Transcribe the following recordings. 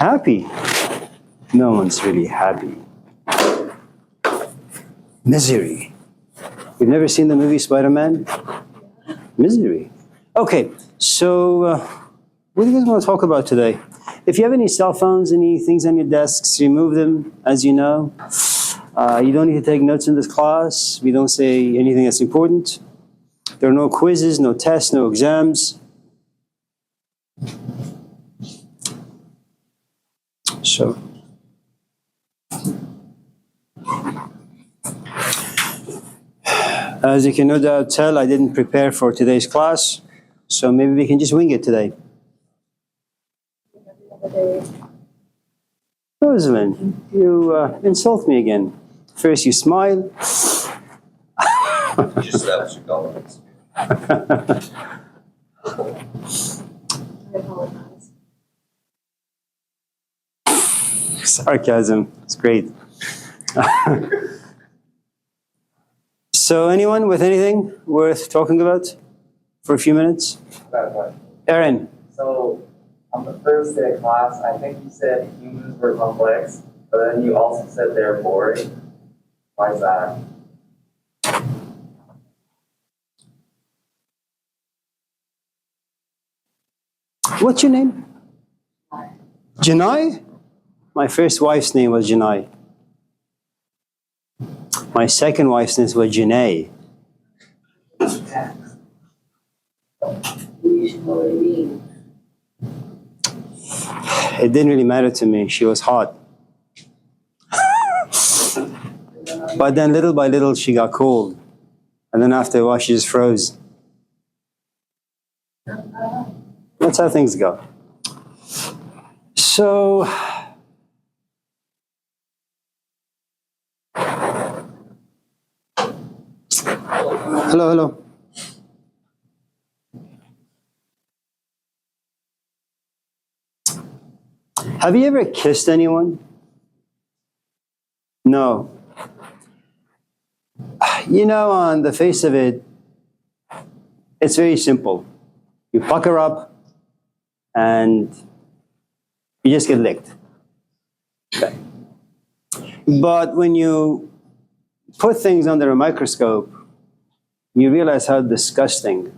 Happy? No one's really happy. Misery. You've never seen the movie Spider-Man? Misery. Okay, so what do you guys want to talk about today? If you have any cell phones, any things on your desks, remove them, as you know. You don't need to take notes in this class. We don't say anything that's important. There are no quizzes, no tests, no exams. So, as you can no doubt tell, I didn't prepare for today's class, so maybe we can just wing it today. Rosalind, you insult me again. First you smile. You just established your tolerance. I apologize. Sarcasm, it's great. So anyone with anything worth talking about for a few minutes? Aaron. So, on the first day of class, I think you said humans were complex, but then you also said they're boring. Why is that? What's your name? Janai? My first wife's name was Janai. My second wife's name was Janae. It didn't really matter to me. She was hot. But then little by little she got cold. And then after a while she just froze. That's how things go. So, hello. Have you ever kissed anyone? No. You know, on the face of it, it's very simple. You pucker up and you just get licked. Okay. But when you put things under a microscope, you realize how disgusting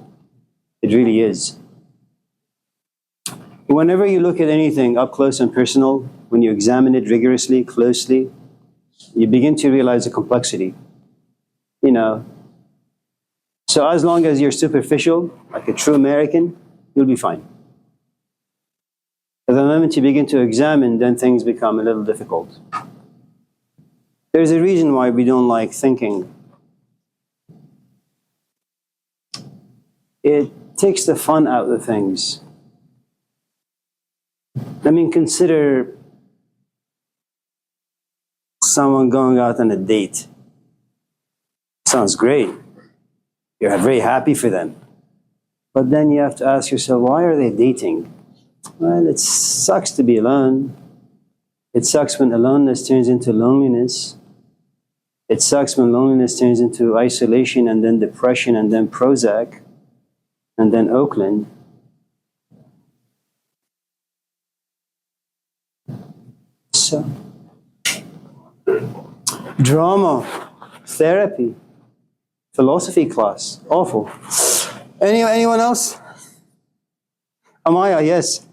it really is. Whenever you look at anything up close and personal, when you examine it rigorously, closely, you begin to realize the complexity. You know, so as long as you're superficial, like a true American, you'll be fine. At the moment you begin to examine, then things become a little difficult. There's a reason why we don't like thinking. It takes the fun out of things. I mean, consider someone going out on a date. Sounds great. You're very happy for them. But then you have to ask yourself, why are they dating? Well, it sucks to be alone. It sucks when aloneness turns into loneliness. It sucks when loneliness turns into isolation and then depression and then Prozac and then Oakland. So, drama, therapy, philosophy class, awful. Anyone else? Amaya, yes.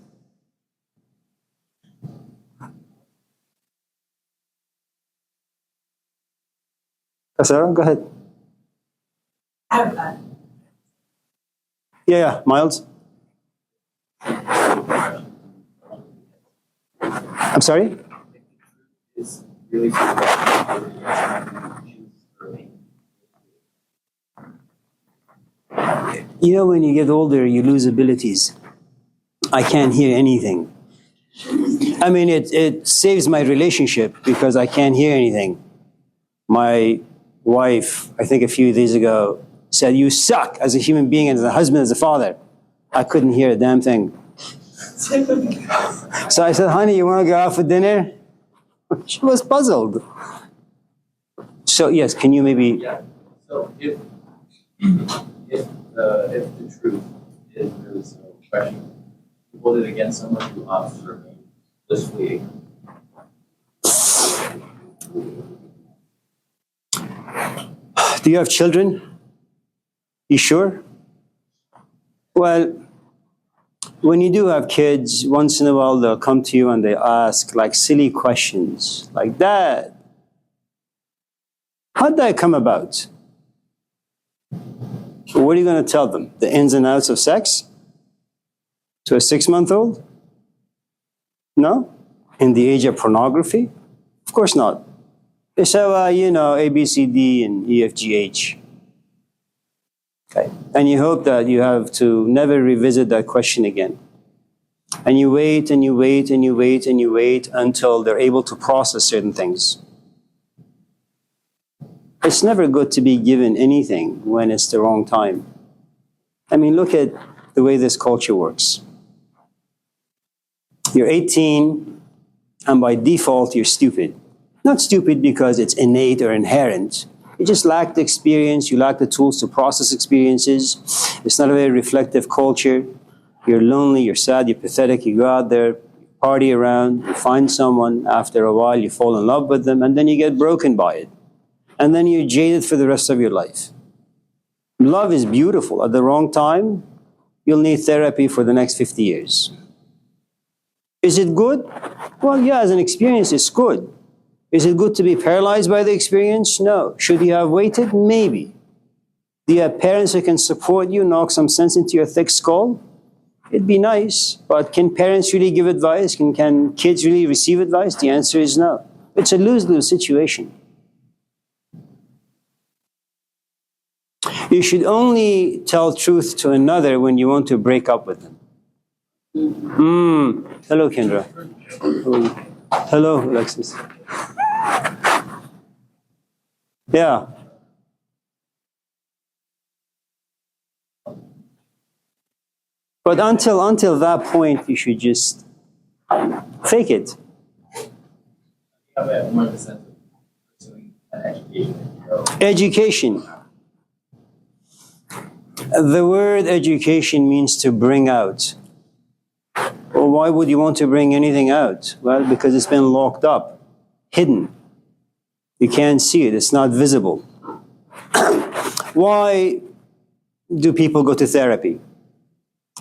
Sarah, go ahead. Yeah, Miles. I'm sorry? It's really You know, when you get older, you lose abilities. I can't hear anything. I mean, it saves my relationship because I can't hear anything. My wife, I think a few days ago, said, "You suck as a human being, as a husband, as a father." I couldn't hear a damn thing. So I said, "Honey, you want to go out for dinner?" She was puzzled. So yes, can you maybe... Yeah. So if the truth is really so questionable, you hold it against someone who opts to remain blissfully. Do you have children? You sure? Well, when you do have kids, once in a while they'll come to you and they ask like silly questions, like, Dad, how'd that come about? What are you going to tell them? The ins and outs of sex? To a 6-month-old? No? In the age of pornography? Of course not. They say, well, A, B, C, D, and E, F, G, H. Okay. And you hope that you have to never revisit that question again. And you wait and you wait and you wait and you wait until they're able to process certain things. It's never good to be given anything when it's the wrong time. I mean, look at the way this culture works. You're 18, and by default, you're stupid. Not stupid because it's innate or inherent. You just lack the experience, you lack the tools to process experiences. It's not a very reflective culture. You're lonely, you're sad, you're pathetic, you go out there, party around, you find someone, after a while you fall in love with them, and then you get broken by it. And then you're jaded for the rest of your life. Love is beautiful. At the wrong time, you'll need therapy for the next 50 years. Is it good? Well, yeah, as an experience, it's good. Is it good to be paralyzed by the experience? No. Should you have waited? Maybe. Do you have parents who can support you, knock some sense into your thick skull? It'd be nice, but can parents really give advice? Can kids really receive advice? The answer is no. It's a lose-lose situation. You should only tell truth to another when you want to break up with them. Hello, Kendra. Hello, Alexis. Yeah. But until that point, you should just fake it. I have more of a sense of pursuing an education. Education. The word education means to bring out. Well, why would you want to bring anything out? Well, because it's been locked up, hidden. You can't see it, it's not visible. Why do people go to therapy?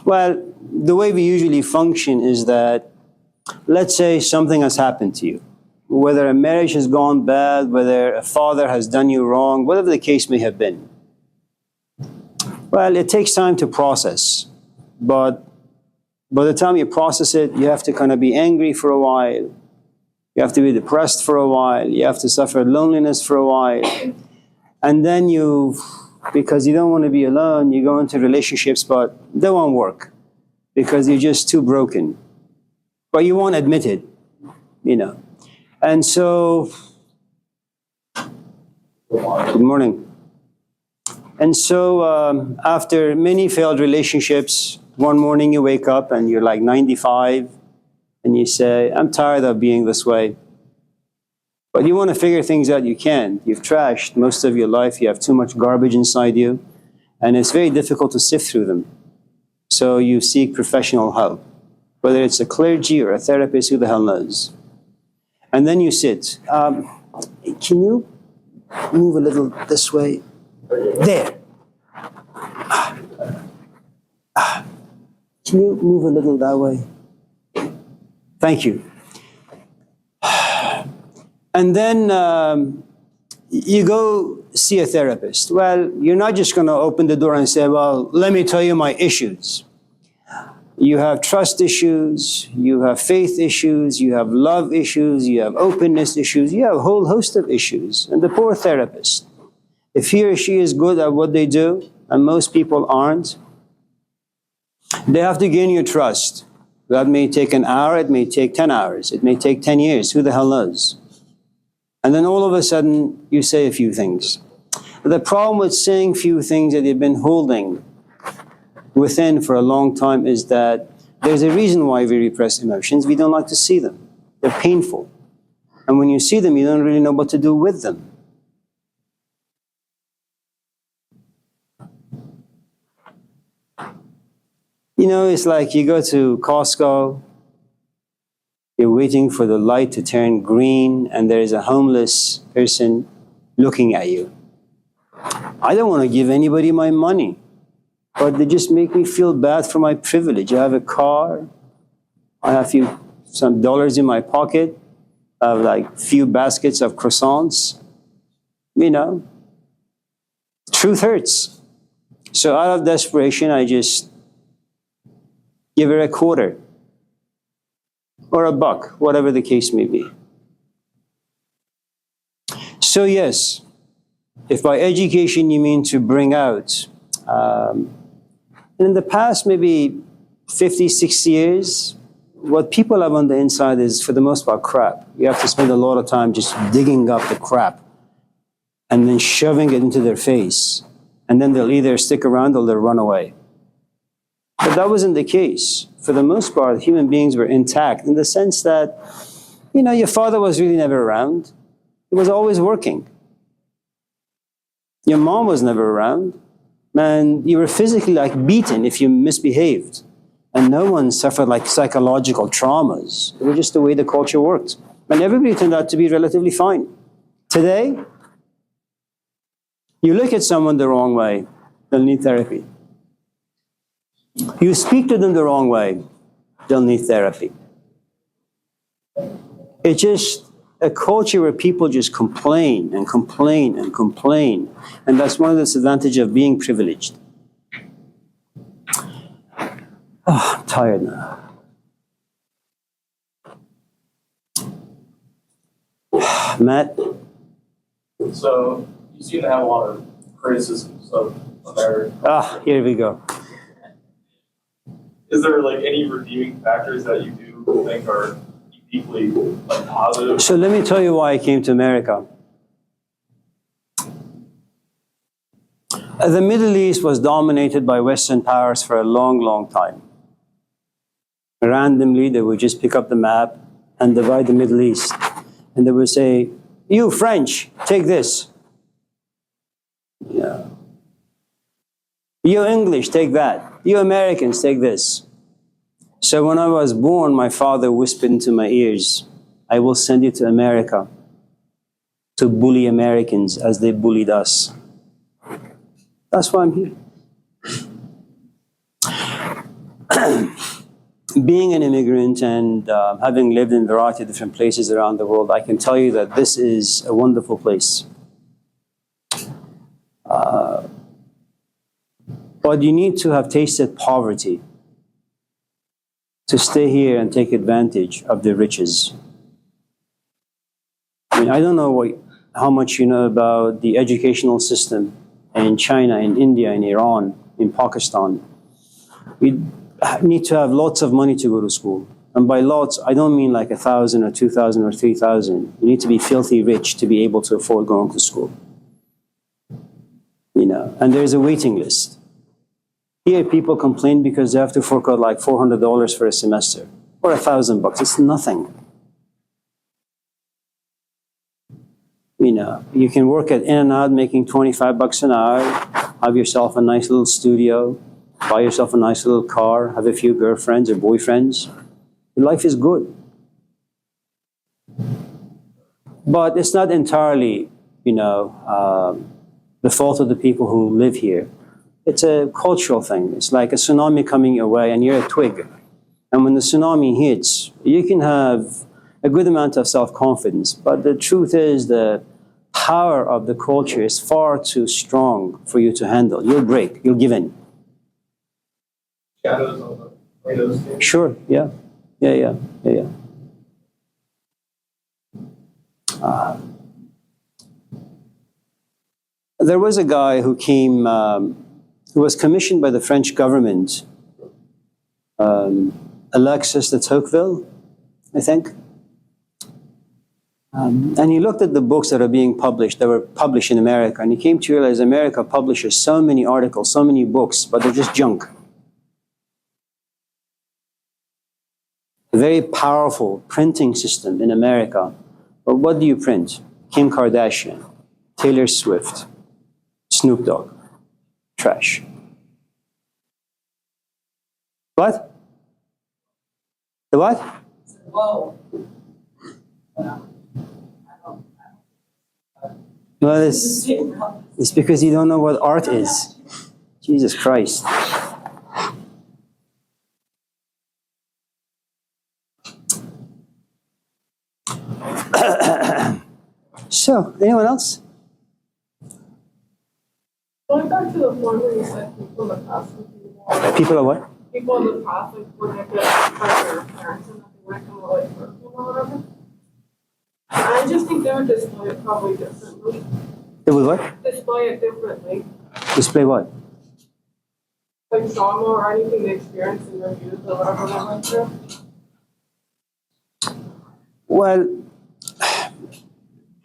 Well, the way we usually function is that, let's say something has happened to you. Whether a marriage has gone bad, whether a father has done you wrong, whatever the case may have been. Well, it takes time to process, but by the time you process it, you have to kind of be angry for a while. You have to be depressed for a while. You have to suffer loneliness for a while. And then because you don't want to be alone, you go into relationships, but they won't work because you're just too broken. But you won't admit it, And so, good morning. And so after many failed relationships, one morning you wake up and you're like 95 and you say, I'm tired of being this way. But you want to figure things out, you can. You've trashed most of your life, you have too much garbage inside you, and it's very difficult to sift through them. So you seek professional help, whether it's a clergy or a therapist, who the hell knows. And then you sit. Can you move a little this way? There. Can you move a little that way? Thank you. And then you go see a therapist. Well, you're not just going to open the door and say, well, let me tell you my issues. You have trust issues, you have faith issues, you have love issues, you have openness issues, you have a whole host of issues. And the poor therapist, if he or she is good at what they do, and most people aren't, they have to gain your trust. That may take an hour, it may take 10 hours, it may take 10 years, who the hell knows? And then all of a sudden, you say a few things. The problem with saying few things that you've been holding within for a long time is that there's a reason why we repress emotions. We don't like to see them. They're painful. And when you see them, you don't really know what to do with them. It's like you go to Costco, You're waiting for the light to turn green, and there is a homeless person looking at you. I don't want to give anybody my money, but they just make me feel bad for my privilege. I have a car, I have some dollars in my pocket, I have like few baskets of croissants. You know, truth hurts. So out of desperation, I just give her a quarter or a buck, whatever the case may be. So yes, if by education you mean to bring out, in the past maybe 50, 60 years, what people have on the inside is for the most part crap. You have to spend a lot of time just digging up the crap and then shoving it into their face. And then they'll either stick around or they'll run away. But that wasn't the case. For the most part, human beings were intact in the sense that, you know, your father was really never around. He was always working. Your mom was never around. And you were physically like beaten if you misbehaved. And no one suffered like psychological traumas. It was just the way the culture worked. And everybody turned out to be relatively fine. Today, you look at someone the wrong way, they'll need therapy. You speak to them the wrong way, they'll need therapy. It's just a culture where people just complain and complain and complain. And that's one of the disadvantages of being privileged. Oh, I'm tired now. Matt? So, you seem to have a lot of criticisms of America. Ah, here we go. Is there like any redeeming factors that you do think are deeply like positive? So let me tell you why I came to America. The Middle East was dominated by Western powers for a long, long time. Randomly, they would just pick up the map and divide the Middle East. And they would say, you French, take this. Yeah. You English, take that. You Americans, take this. So when I was born, my father whispered into my ears, I will send you to America to bully Americans as they bullied us. That's why I'm here. Being an immigrant and having lived in a variety of different places around the world, I can tell you that this is a wonderful place. But you need to have tasted poverty to stay here and take advantage of the riches. I mean, I don't know how much you know about the educational system in China, in India, in Iran, in Pakistan. You need to have lots of money to go to school. And by lots, I don't mean like 1,000 or 2,000 or 3,000. You need to be filthy rich to be able to afford going to school. You know, and there's a waiting list. Here, people complain because they have to fork out like $400 for a semester or $1,000. It's nothing. You know, you can work at In-N-Out making $25 an hour, have yourself a nice little studio, buy yourself a nice little car, have a few girlfriends or boyfriends. Your life is good. But it's not entirely, you know, the fault of the people who live here. It's a cultural thing. It's like a tsunami coming your way and you're a twig. And when the tsunami hits, you can have a good amount of self-confidence. But the truth is the power of the culture is far too strong for you to handle. You'll break. You'll give in. Shadows on the windows. Sure. Yeah. Yeah. There was a guy who came, who was commissioned by the French government, Alexis de Tocqueville, I think. And he looked at the books that are being published, that were published in America, and he came to realize America publishes so many articles, so many books, but they're just junk. A very powerful printing system in America. But what do you print? Kim Kardashian, Taylor Swift, Snoop Dogg. Trash. What? The what? Whoa. Well, I don't Well, it's because you don't know what art is. Jesus Christ. So, anyone else? Going back to the point where you said people in the past would be more, People are what? people in the past like would get by their parents and that they wouldn't come away from them or whatever. I just think they would display it probably differently. They will what? Display it differently. Display what? Like trauma or anything they experienced in their youth or whatever they went through. Well,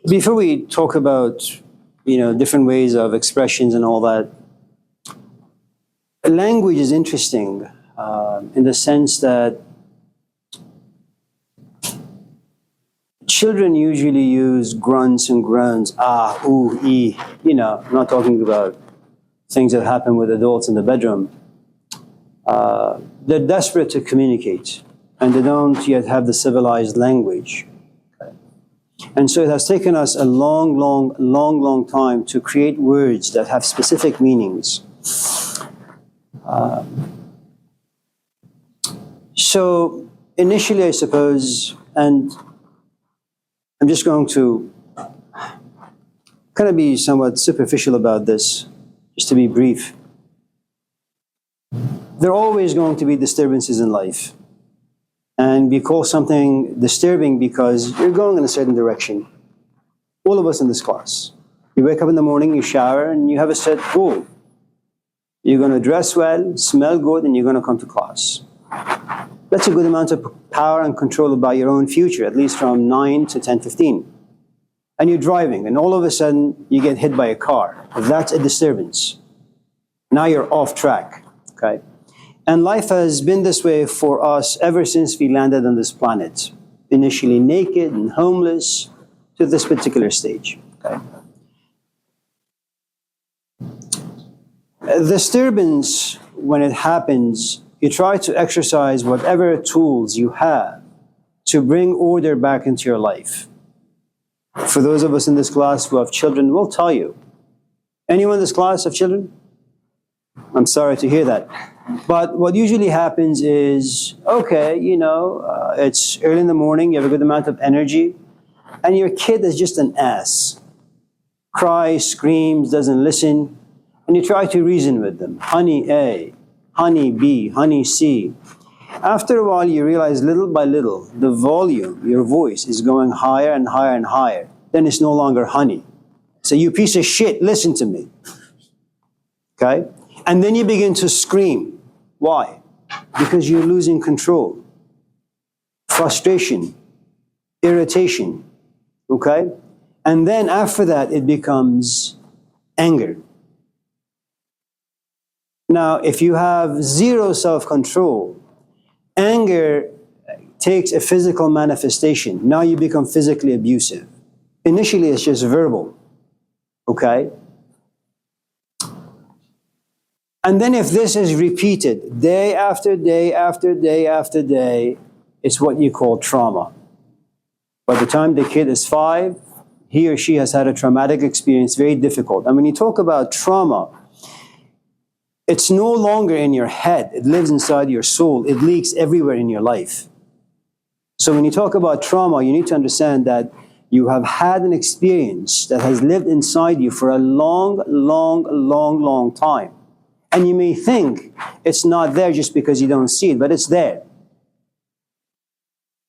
before we talk about, different ways of expressions and all that, language is interesting in the sense that children usually use grunts and groans, ah, ooh, ee. I'm not talking about things that happen with adults in the bedroom. They're desperate to communicate, and they don't yet have the civilized language. And so it has taken us a long time to create words that have specific meanings. So initially, I suppose, and I'm just going to kind of be somewhat superficial about this, just to be brief. There are always going to be disturbances in life. And we call something disturbing because you're going in a certain direction. All of us in this class. You wake up in the morning, you shower, and you have a set goal. You're going to dress well, smell good, and you're going to come to class. That's a good amount of power and control about your own future, at least from 9 to 10:15. And you're driving, and all of a sudden, you get hit by a car. That's a disturbance. Now you're off track, okay? And life has been this way for us ever since we landed on this planet. Initially naked and homeless to this particular stage. Okay? Disturbance, when it happens, you try to exercise whatever tools you have to bring order back into your life. For those of us in this class who have children, we'll tell you. Anyone in this class have children? I'm sorry to hear that. But what usually happens is, okay, it's early in the morning, you have a good amount of energy, and your kid is just an ass. Cries, screams, doesn't listen, and you try to reason with them. Honey A, honey B, honey C. After a while, you realize little by little, the volume, your voice, is going higher and higher and higher. Then it's no longer honey. So you piece of shit, listen to me. Okay? And then you begin to scream. Why? Because you're losing control. Frustration, irritation, okay? And then after that, it becomes anger. Now, if you have zero self-control, anger takes a physical manifestation. Now you become physically abusive. Initially, it's just verbal, okay? And then if this is repeated day after day after day after day, it's what you call trauma. By the time the kid is 5, he or she has had a traumatic experience, very difficult. And when you talk about trauma, it's no longer in your head. It lives inside your soul. It leaks everywhere in your life. So when you talk about trauma, you need to understand that you have had an experience that has lived inside you for a long time. And you may think it's not there just because you don't see it, but it's there.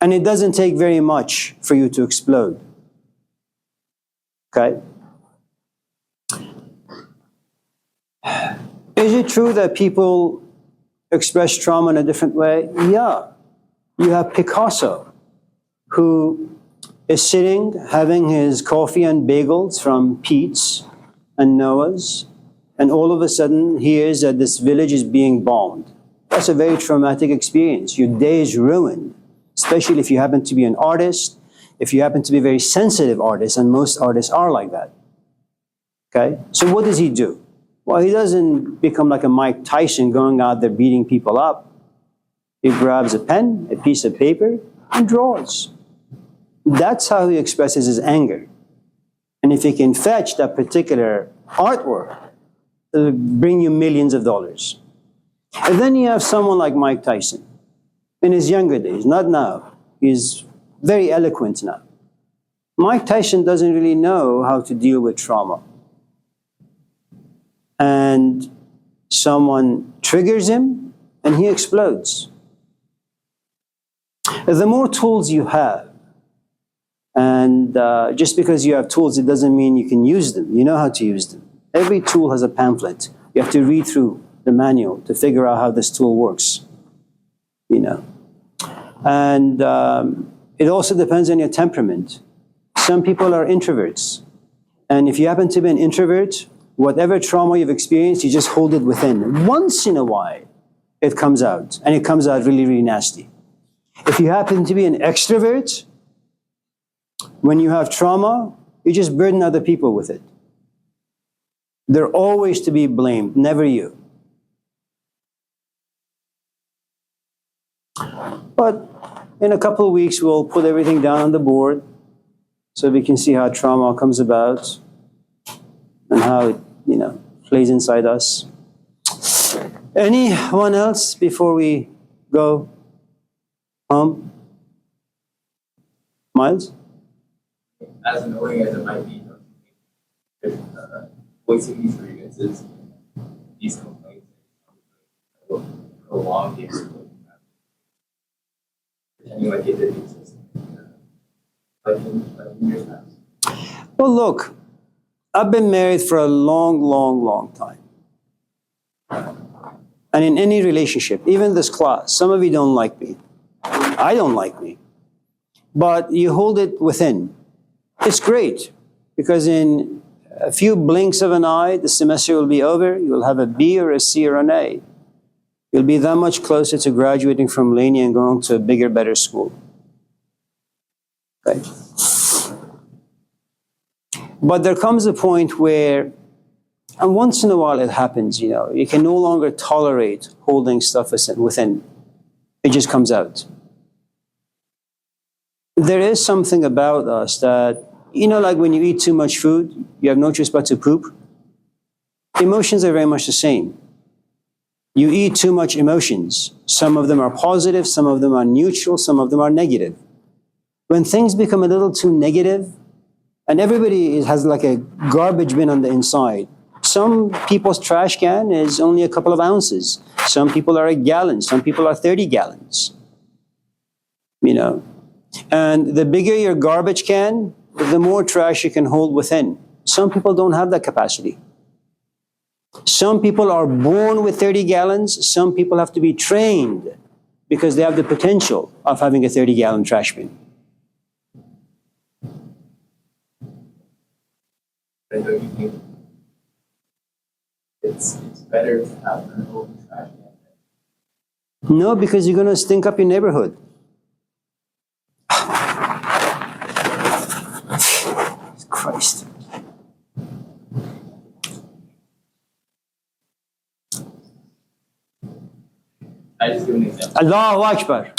And it doesn't take very much for you to explode. Okay? Is it true that people express trauma in a different way? Yeah. You have Picasso, who is sitting having his coffee and bagels from Pete's and Noah's, and all of a sudden he hears that this village is being bombed. That's a very traumatic experience. Your day is ruined, especially if you happen to be an artist, if you happen to be a very sensitive artist, and most artists are like that. Okay? So what does he do? Well, he doesn't become like a Mike Tyson going out there beating people up. He grabs a pen, a piece of paper, and draws. That's how he expresses his anger. And if he can fetch that particular artwork, it'll bring you millions of dollars. And then you have someone like Mike Tyson. In his younger days, not now. He's very eloquent now. Mike Tyson doesn't really know how to deal with trauma. And someone triggers him and he explodes. The more tools you have, and just because you have tools, it doesn't mean you can use them. You know how to use them. Every tool has a pamphlet. You have to read through the manual to figure out how this tool works. You know. And it also depends on your temperament. Some people are introverts. And if you happen to be an introvert, whatever trauma you've experienced, you just hold it within. Once in a while, it comes out. And it comes out really, really nasty. If you happen to be an extrovert, when you have trauma, you just burden other people with it. They're always to be blamed, never you. But in a couple of weeks, we'll put everything down on the board so we can see how trauma comes about and how it, plays inside us. Anyone else before we go home? Miles? As annoying as it might be, voicing these grievances, these complaints, will prolong the explosion. Pretending like it didn't exist. Like in years past. Well, look, I've been married for a long, long, long time. And in any relationship, even this class, some of you don't like me. I don't like me. But you hold it within. It's great, because in a few blinks of an eye, the semester will be over. You'll have a B or a C or an A. You'll be that much closer to graduating from Laney and going to a bigger, better school. Okay. But there comes a point where, and once in a while it happens, you can no longer tolerate holding stuff within. It just comes out. There is something about us that, like when you eat too much food, you have no choice but to poop. Emotions are very much the same. You eat too much emotions. Some of them are positive, some of them are neutral, some of them are negative. When things become a little too negative, and everybody has like a garbage bin on the inside. Some people's trash can is only a couple of ounces. Some people are a gallon. Some people are 30 gallons. And the bigger your garbage can, the more trash you can hold within. Some people don't have that capacity. Some people are born with 30 gallons. Some people have to be trained because they have the potential of having a 30-gallon trash bin. But don't you think it's better to have an open trash can? No, because you're going to stink up your neighborhood. Christ. I just give an example. Allahu Akbar.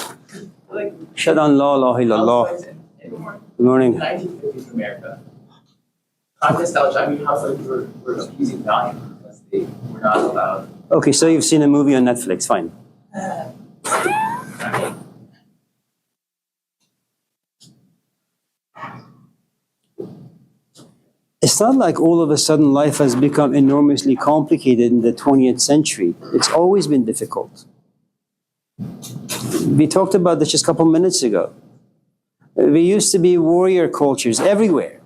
Like, Shadan la ilaha illallah. Good morning. In 1950s America, communist style Chinese households were abusing value because they were not allowed. Okay, so you've seen a movie on Netflix, fine. It's not like all of a sudden life has become enormously complicated in the 20th century. It's always been difficult. We talked about this just a couple minutes ago. We used to be warrior cultures everywhere.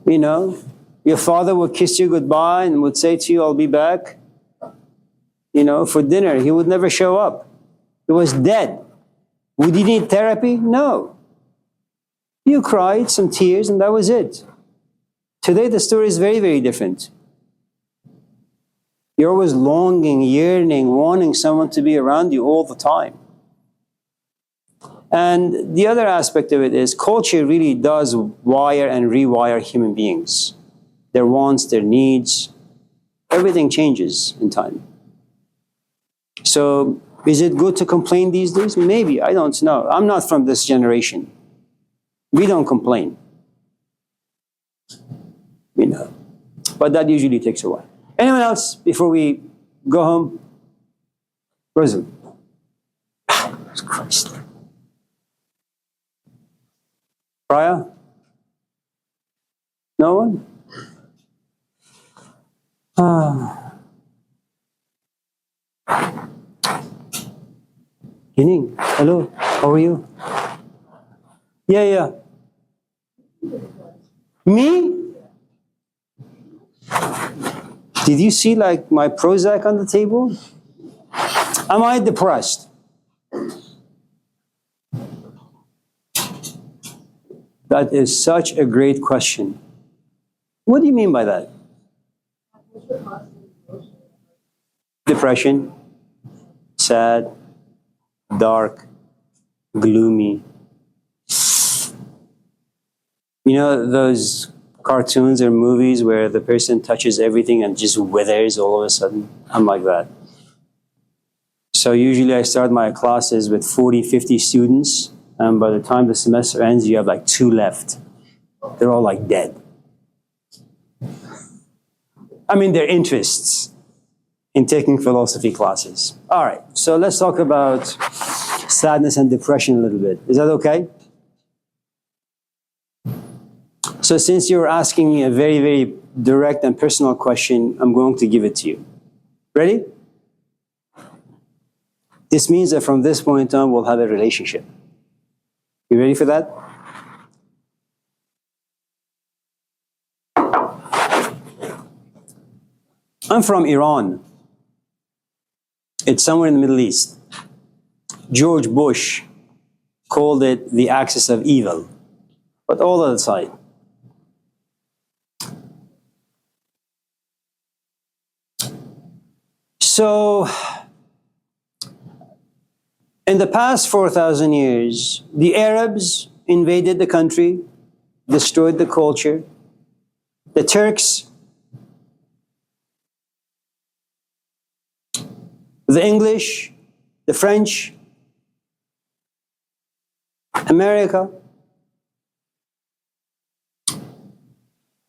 Your father would kiss you goodbye and would say to you, I'll be back, for dinner. He would never show up. He was dead. Would he need therapy? No. You cried some tears and that was it. Today the story is very, very different. You're always longing, yearning, wanting someone to be around you all the time. And the other aspect of it is culture really does wire and rewire human beings. Their wants, their needs, everything changes in time. So Is it good to complain these days? Maybe, I don't know. I'm not from this generation. We don't complain. You know. But that usually takes a while. Anyone else before we go home? Rosie. Christ. Priya? No one? Yining, hello, how are you? Yeah. Me? Did you see like my Prozac on the table? Am I depressed? That is such a great question. What do you mean by that? Depression, sad, dark, gloomy. You know those cartoons or movies where the person touches everything and just withers all of a sudden? I'm like that. So usually I start my classes with 40, 50 students, and by the time the semester ends, you have like 2 left. They're all like dead. I mean, their interests in taking philosophy classes. All right, so let's talk about sadness and depression a little bit. Is that okay? So since you're asking me a very, very direct and personal question, I'm going to give it to you. Ready? This means that from this point on, we'll have a relationship. You ready for that? I'm from Iran. It's somewhere in the Middle East. George Bush called it the axis of evil. But all aside. So, in the past 4,000 years, the Arabs invaded the country, destroyed the culture. The Turks, the English, the French, America.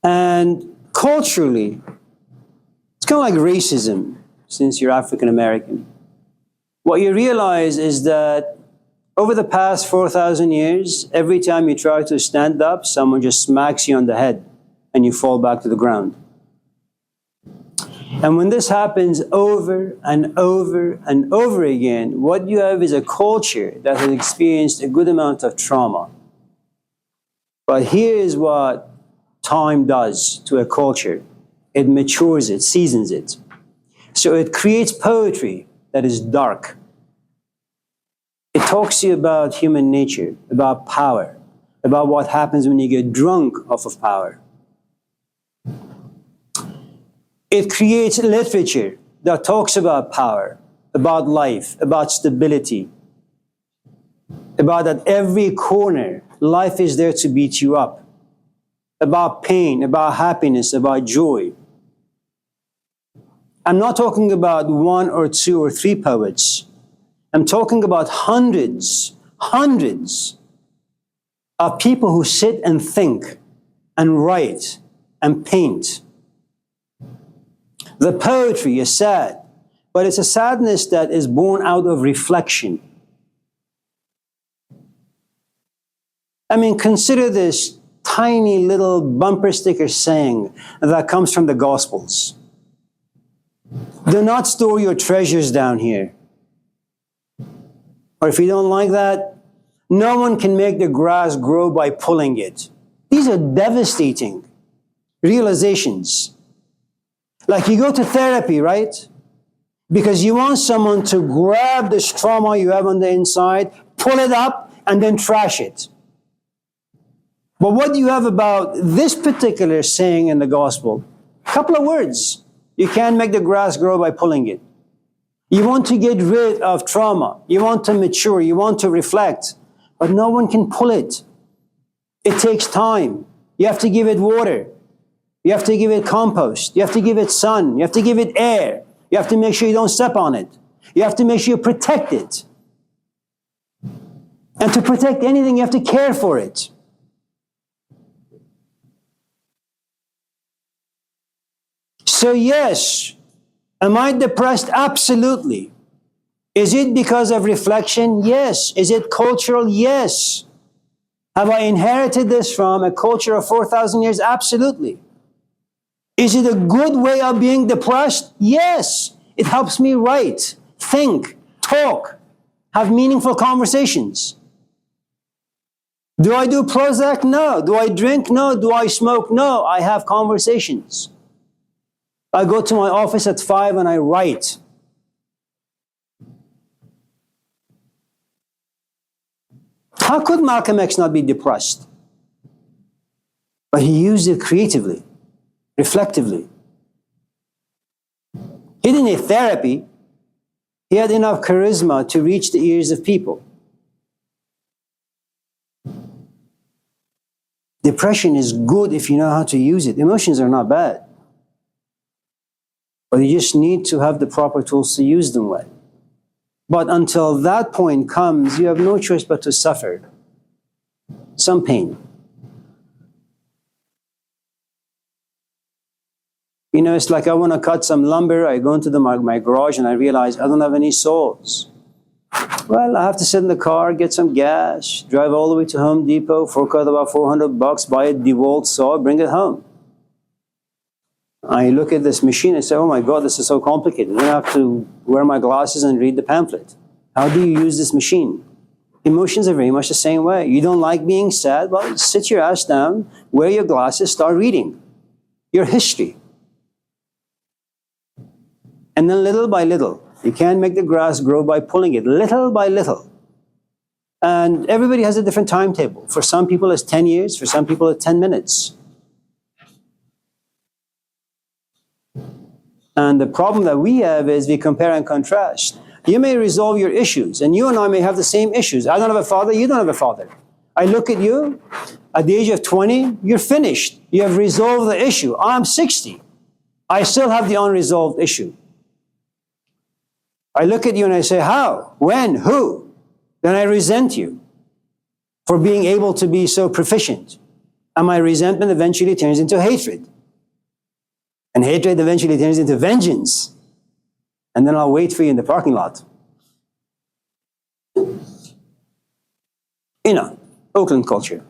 And culturally, it's kind of like racism, since you're African American. What you realize is that over the past 4,000 years, every time you try to stand up, someone just smacks you on the head and you fall back to the ground. And when this happens over and over and over again, what you have is a culture that has experienced a good amount of trauma. But here is what time does to a culture. It matures it, seasons it. So it creates poetry that is dark. It talks to you about human nature, about power, about what happens when you get drunk off of power. It creates literature that talks about power, about life, about stability, about at every corner, life is there to beat you up, about pain, about happiness, about joy. I'm not talking about 1 or 2 or 3 poets. I'm talking about hundreds of people who sit and think and write and paint. The poetry is sad, but it's a sadness that is born out of reflection. I mean, consider this tiny little bumper sticker saying that comes from the Gospels. Do not store your treasures down here. Or if you don't like that, no one can make the grass grow by pulling it. These are devastating realizations. Like you go to therapy, right? Because you want someone to grab this trauma you have on the inside, pull it up, and then trash it. But what do you have about this particular saying in the gospel? A couple of words. You can't make the grass grow by pulling it. You want to get rid of trauma. You want to mature. You want to reflect. But no one can pull it. It takes time. You have to give it water. You have to give it compost. You have to give it sun. You have to give it air. You have to make sure you don't step on it. You have to make sure you protect it. And to protect anything, you have to care for it. So yes, am I depressed? Absolutely. Is it because of reflection? Yes. Is it cultural? Yes. Have I inherited this from a culture of 4,000 years? Absolutely. Is it a good way of being depressed? Yes. It helps me write, think, talk, have meaningful conversations. Do I do Prozac? No. Do I drink? No. Do I smoke? No. I have conversations. I go to my office at 5 and I write. How could Malcolm X not be depressed? But he used it creatively, reflectively. He didn't need therapy. He had enough charisma to reach the ears of people. Depression is good if you know how to use it. Emotions are not bad. But you just need to have the proper tools to use them well. But until that point comes, you have no choice but to suffer some pain. You know, it's like I want to cut some lumber. I go into my garage and I realize I don't have any saws. Well, I have to sit in the car, get some gas, drive all the way to Home Depot, fork out about $400, buy a DeWalt saw, bring it home. I look at this machine and say, oh my God, this is so complicated. Then I have to wear my glasses and read the pamphlet. How do you use this machine? Emotions are very much the same way. You don't like being sad? Well, sit your ass down, wear your glasses, start reading your history. And then little by little, you can't make the grass grow by pulling it, little by little. And everybody has a different timetable. For some people it's 10 years, for some people it's 10 minutes. And the problem that we have is we compare and contrast. You may resolve your issues, and you and I may have the same issues. I don't have a father, you don't have a father. I look at you, at the age of 20, you're finished. You have resolved the issue. I'm 60. I still have the unresolved issue. I look at you and I say, how? When? Who? Then I resent you for being able to be so proficient. And my resentment eventually turns into hatred. And hatred eventually turns into vengeance. And then I'll wait for you in the parking lot. You know, Oakland culture.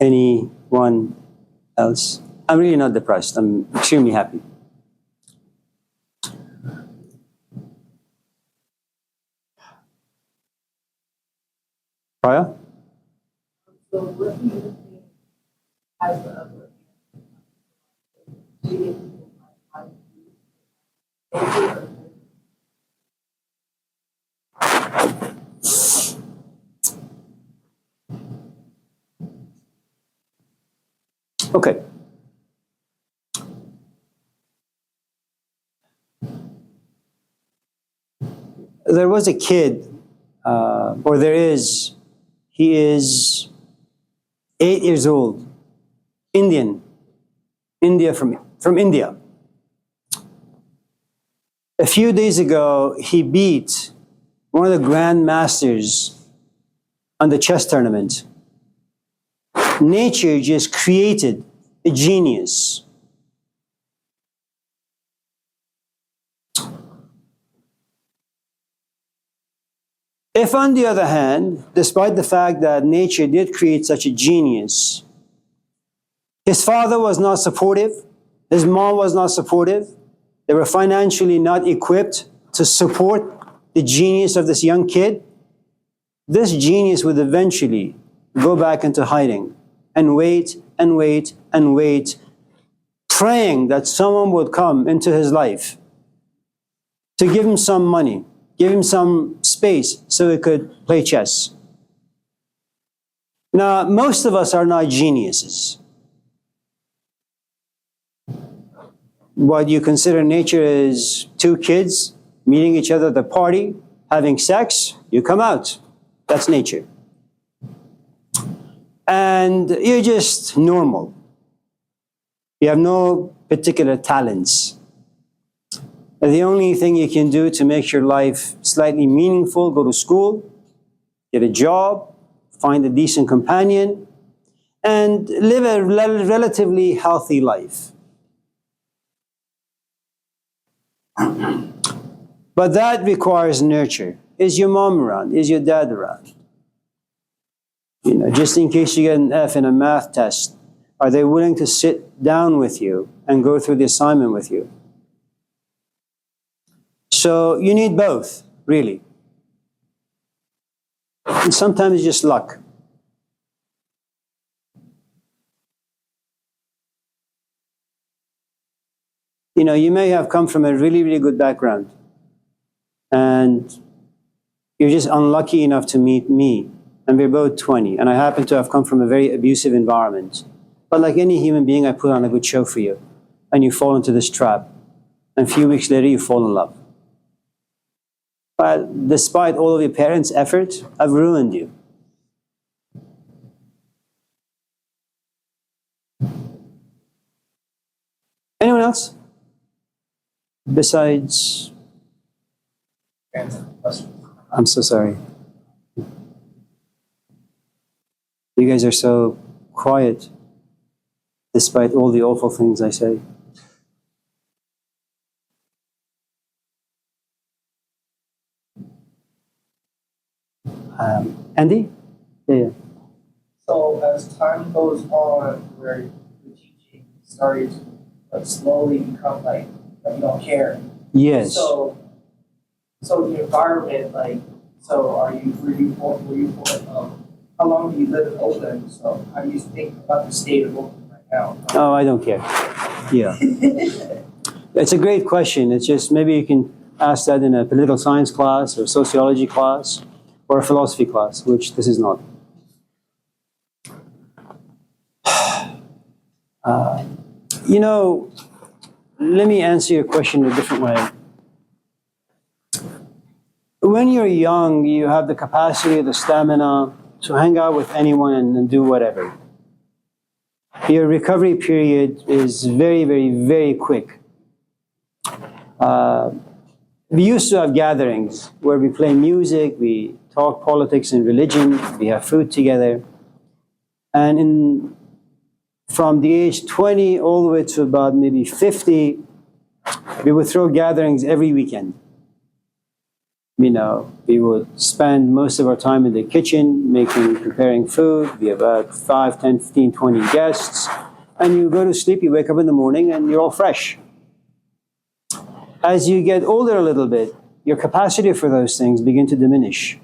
Anyone else? I'm really not depressed. I'm extremely happy. Raya? So what do you think as a Okay. There was a kid, or there is, he is 8 years old, from India. A few days ago, he beat one of the grandmasters on the chess tournament. Nature just created a genius. If, on the other hand, despite the fact that nature did create such a genius, his father was not supportive, his mom was not supportive, they were financially not equipped to support the genius of this young kid, this genius would eventually go back into hiding and wait and wait and wait, praying that someone would come into his life to give him some money, give him some space so he could play chess. Now, most of us are not geniuses. What you consider nature is two kids meeting each other at a party, having sex, you come out. That's nature. And you're just normal. You have no particular talents. The only thing you can do to make your life slightly meaningful, go to school, get a job, find a decent companion, and live a relatively healthy life. But that requires nurture. Is your mom around? Is your dad around? You know, just in case you get an F in a math test, are they willing to sit down with you and go through the assignment with you? So you need both, really. And sometimes it's just luck. You know, you may have come from a really, really good background, and you're just unlucky enough to meet me, and we're both 20, and I happen to have come from a very abusive environment. But like any human being, I put on a good show for you, and you fall into this trap, and a few weeks later, you fall in love. But despite all of your parents' effort, I've ruined you. Anyone else? Besides, I'm so sorry. You guys are so quiet, despite all the awful things I say. Andy? Yeah. So as time goes on, where the teaching started to slowly become like you don't care. Yes. So the environment, like, so were you born, how long do you live in Oakland? So how do you think about the state of Oakland right now? Oh, I don't care. Yeah. It's a great question. It's just maybe you can ask that in a political science class or sociology class or a philosophy class, which this is not. You know, let me answer your question a different way. When you're young, you have the capacity, the stamina to hang out with anyone and do whatever. Your recovery period is very, very, very quick. We used to have gatherings where we play music, we talk politics and religion, we have food together. And from the age 20 all the way to about maybe 50, we would throw gatherings every weekend. You know, we would spend most of our time in the kitchen, preparing food. We have about 5, 10, 15, 20 guests. And you go to sleep, you wake up in the morning, and you're all fresh. As you get older a little bit, your capacity for those things begin to diminish.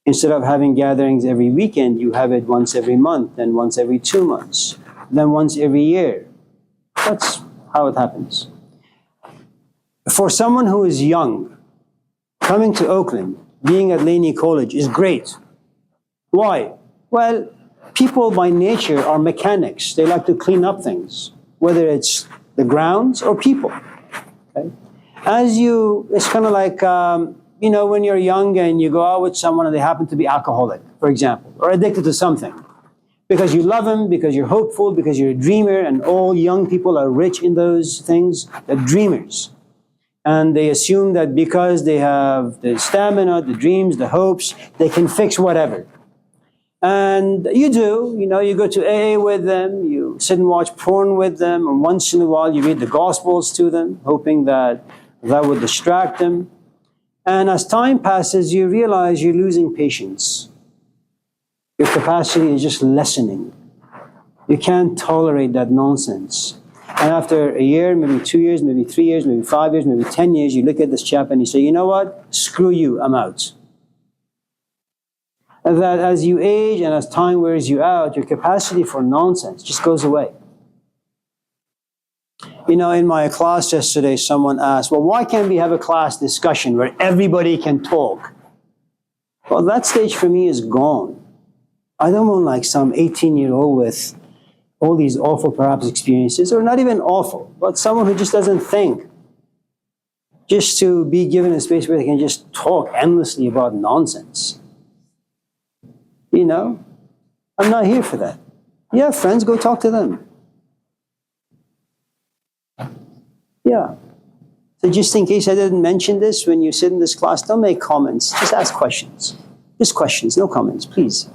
Instead of having gatherings every weekend, you have it once every month, then once every 2 months, then once every year. That's how it happens. For someone who is young, coming to Oakland, being at Laney College is great. Why? Well, people by nature are mechanics. They like to clean up things, whether it's the grounds or people. Okay? It's kind of like, you know, when you're young and you go out with someone and they happen to be alcoholic, for example, or addicted to something. Because you love them, because you're hopeful, because you're a dreamer, and all young people are rich in those things, they're dreamers. And they assume that because they have the stamina, the dreams, the hopes, they can fix whatever. And you do, you know, you go to AA with them, you sit and watch porn with them, and once in a while you read the Gospels to them, hoping that that would distract them. And as time passes, you realize you're losing patience. Your capacity is just lessening. You can't tolerate that nonsense. And after a year, maybe 2 years, maybe 3 years, maybe 5 years, maybe 10 years, you look at this chap and you say, you know what? Screw you, I'm out. And that as you age and as time wears you out, your capacity for nonsense just goes away. You know, in my class yesterday, someone asked, well, why can't we have a class discussion where everybody can talk? Well, that stage for me is gone. I don't want like some 18-year-old with all these awful perhaps experiences, or not even awful, but someone who just doesn't think. just to be given a space where they can just talk endlessly about nonsense. You know, I'm not here for that. You have friends, go talk to them. Yeah. So just in case I didn't mention this, when you sit in this class, don't make comments. Just ask questions. Just questions, no comments, please.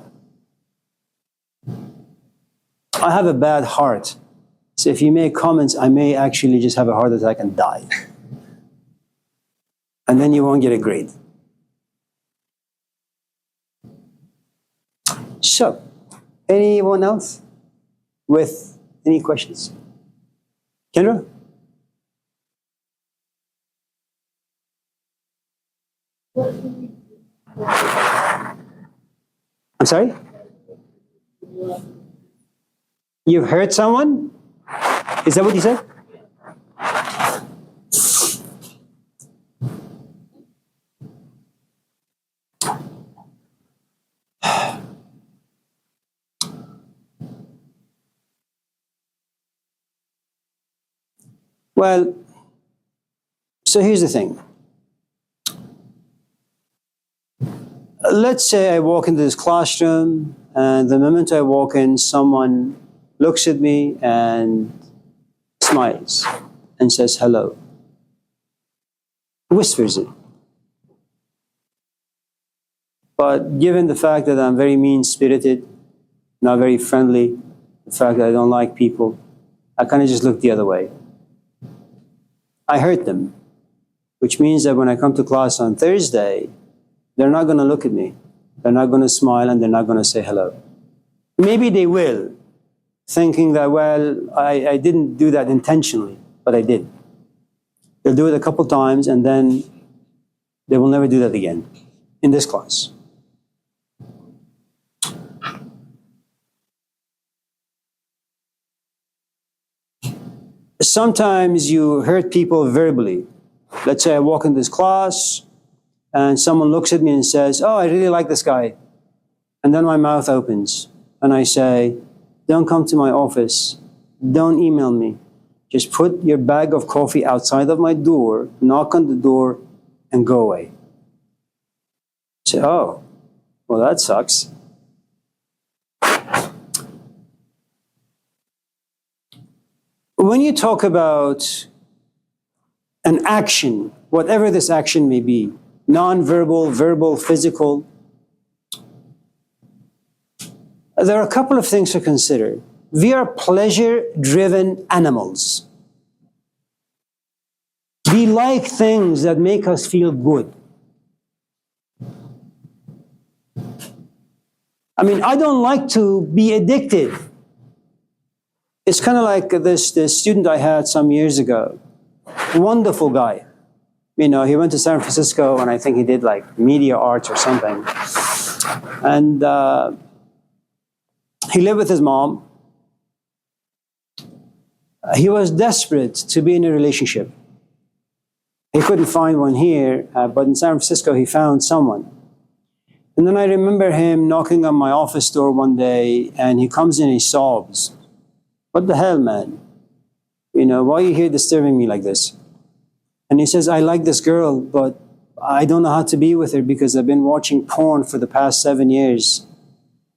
I have a bad heart. So if you make comments, I may actually just have a heart attack and die. And then you won't get a grade. So, anyone else with any questions? Kendra? I'm sorry? You've hurt someone? Is that what you said? Well, so here's the thing. Let's say I walk into this classroom, and the moment I walk in, someone looks at me and smiles and says hello. Whispers it. But given the fact that I'm very mean-spirited, not very friendly, the fact that I don't like people, I kind of just look the other way. I hurt them, which means that when I come to class on Thursday, they're not going to look at me. They're not going to smile, and they're not going to say hello. Maybe they will, thinking that, well, I didn't do that intentionally, but I did. They'll do it a couple times, and then they will never do that again in this class. Sometimes you hurt people verbally. Let's say I walk in this class, and someone looks at me and says, oh, I really like this guy. And then my mouth opens, and I say, don't come to my office. Don't email me. Just put your bag of coffee outside of my door, knock on the door, and go away. Say, oh, well, that sucks. When you talk about an action, whatever this action may be, non-verbal, verbal, physical, there are a couple of things to consider. We are pleasure-driven animals. We like things that make us feel good. I mean, I don't like to be addicted. It's kind of like this student I had some years ago. Wonderful guy. You know, he went to San Francisco, and I think he did like media arts or something. And he lived with his mom. He was desperate to be in a relationship. He couldn't find one here, but in San Francisco he found someone. And then I remember him knocking on my office door one day, and he comes in and he sobs. What the hell, man? You know, why are you here disturbing me like this? And he says, I like this girl, but I don't know how to be with her because I've been watching porn for the past 7 years.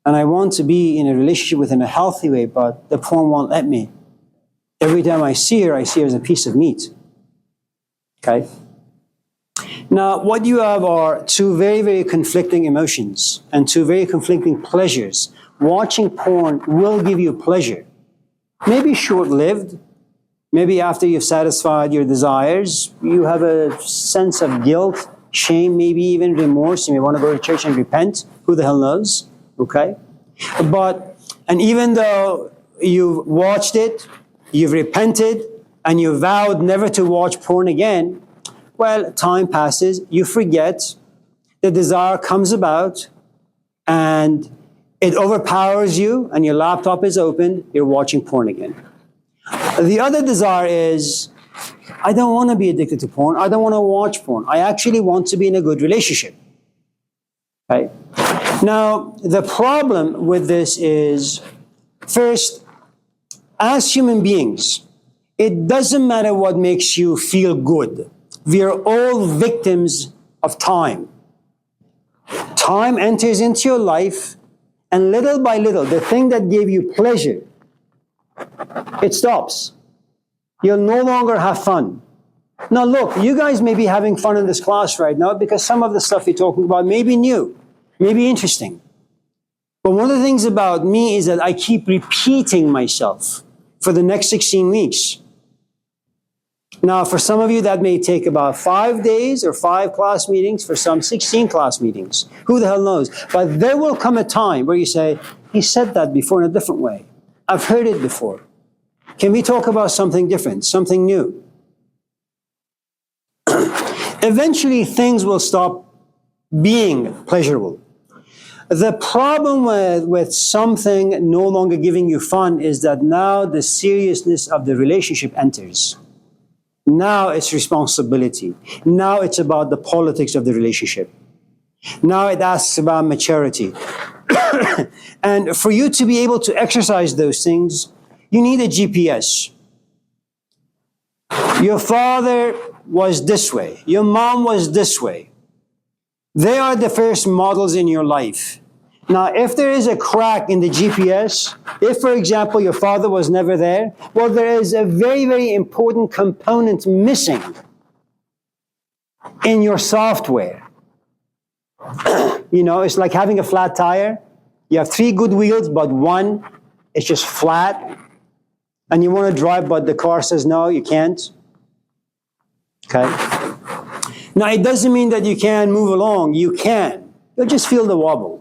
And I want to be in a relationship with her in a healthy way, but the porn won't let me. Every time I see her as a piece of meat. Okay? Now, what you have are two very, very conflicting emotions and two very conflicting pleasures. Watching porn will give you pleasure. Maybe short-lived. Maybe after you've satisfied your desires, you have a sense of guilt, shame, maybe even remorse. You may want to go to church and repent. Who the hell knows? Okay? And even though you've watched it, you've repented, and you vowed never to watch porn again, well, time passes, you forget, the desire comes about, and it overpowers you, and your laptop is open, you're watching porn again. The other desire is, I don't want to be addicted to porn, I don't want to watch porn, I actually want to be in a good relationship. Okay? Now, the problem with this is, first, as human beings, it doesn't matter what makes you feel good. We are all victims of time. Time enters into your life, and little by little, the thing that gave you pleasure, it stops. You'll no longer have fun. Now look, you guys may be having fun in this class right now because some of the stuff you're talking about may be new, may be interesting. But one of the things about me is that I keep repeating myself for the next 16 weeks. Now, for some of you, that may take about 5 days or 5 class meetings, for some 16 class meetings. Who the hell knows? But there will come a time where you say, he said that before in a different way. I've heard it before. Can we talk about something different, something new? Eventually, things will stop being pleasurable. The problem with something no longer giving you fun is that now the seriousness of the relationship enters. Now it's responsibility. Now it's about the politics of the relationship. Now it asks about maturity. And for you to be able to exercise those things, you need a GPS. Your father was this way. Your mom was this way. They are the first models in your life. Now, if there is a crack in the GPS, if, for example, your father was never there, well, there is a very, very important component missing in your software. You know, it's like having a flat tire. You have 3 good wheels, but one is just flat. And you want to drive, but the car says, no, you can't. Okay? Now, it doesn't mean that you can't move along. You can. You'll just feel the wobble.